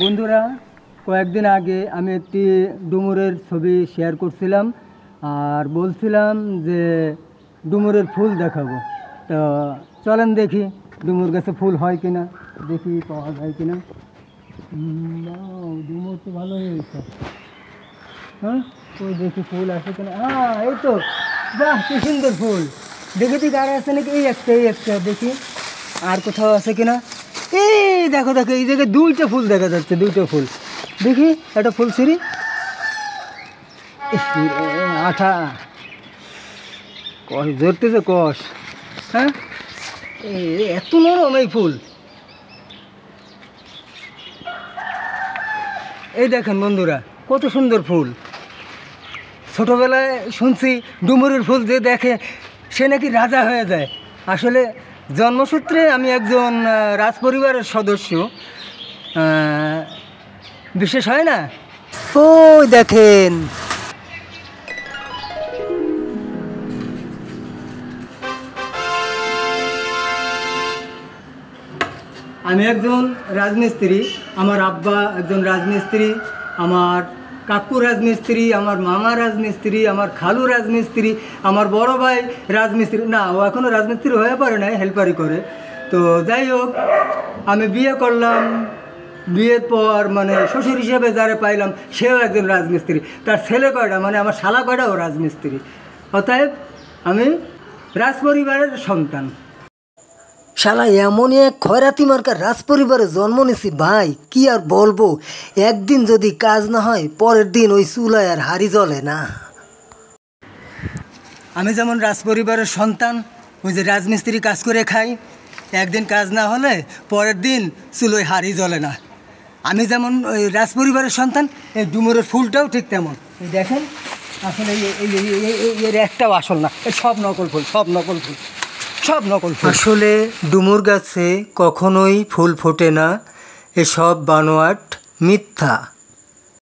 বন্ধুরা, কয়েকদিন আগে আমি একটি ডুমুরের ছবি শেয়ার করছিলাম আর বলছিলাম যে ডুমুরের ফুল দেখাবো। তো চলেন দেখি ডুমুর গাছে ফুল হয় কিনা, দেখি পাওয়া যায় কিনা। ডুমুর তো ভালো হয়েছে। হ্যাঁ, ওই দেখি ফুল আছে কিনা। হ্যাঁ, এই তো, বাহ কি সুন্দর ফুল। দেখি ঠিক আর আছে নাকি? এই একটা দেখি আর কোথাও আছে কিনা। এই দেখো দেখো, এই জায়গায় দুইটা ফুল দেখা যাচ্ছে, দুইটা ফুল। দেখি একটা ফুল ছিঁড়ি। আঠা কষ ধরতেছে, কষ। হ্যাঁ, এত নরম এই ফুল। এই দেখেন বন্ধুরা, কত সুন্দর ফুল। ছোটোবেলায় শুনছি ডুমুরের ফুল যে দেখে সে নাকি রাজা হয়ে যায়। আসলে জন্মসূত্রে আমি একজন রাজপরিবারের সদস্য, বিশেষ হয় না। ওই দেখেন, আমি একজন রাজমিস্ত্রি, আমার আব্বা একজন রাজমিস্ত্রি, আমার কাকু রাজমিস্ত্রি, আমার মামা রাজমিস্ত্রি, আমার খালু রাজমিস্ত্রি, আমার বড় ভাই রাজমিস্ত্রি। না, ও এখনও রাজমিস্ত্রি হয়ে পারে নাই, হেল্পারি করে। তো যাই হোক, আমি বিয়ে করলাম, বিয়ের পর মানে শ্বশুর হিসেবে যারা পাইলাম সেও একজন রাজমিস্ত্রি। তার ছেলে কয়টা, মানে আমার শালা কয়টা, ও রাজমিস্ত্রি। অতএব আমি রাজপরিবারের সন্তান। শালা এমনই এক খয়রাতি মার্কার রাজপরিবারে জন্ম নিছি ভাই, কি আর বলবো। একদিন যদি কাজ না হয় পরের দিন ওই চুলায় আর হাড়ি জ্বলে না। আমি যেমন রাজপরিবারের সন্তান, ওই যে রাজমিস্ত্রি কাজ করে খাই, একদিন কাজ না হলে পরের দিন চুলোয় হাড়ি জ্বলে না। আমি যেমন ওই রাজপরিবারের সন্তান, এই ডুমুরের ফুলটাও ঠিক তেমন। এই দেখেন, আসলে এর একটাও আসল না, সব নকল ফুল, সব নকল ফুল, সব নকল ফুল। আসলে ডুমুর গাছে কখনোই ফুল ফোটে না, এসব বানোয়াট, মিথ্যা।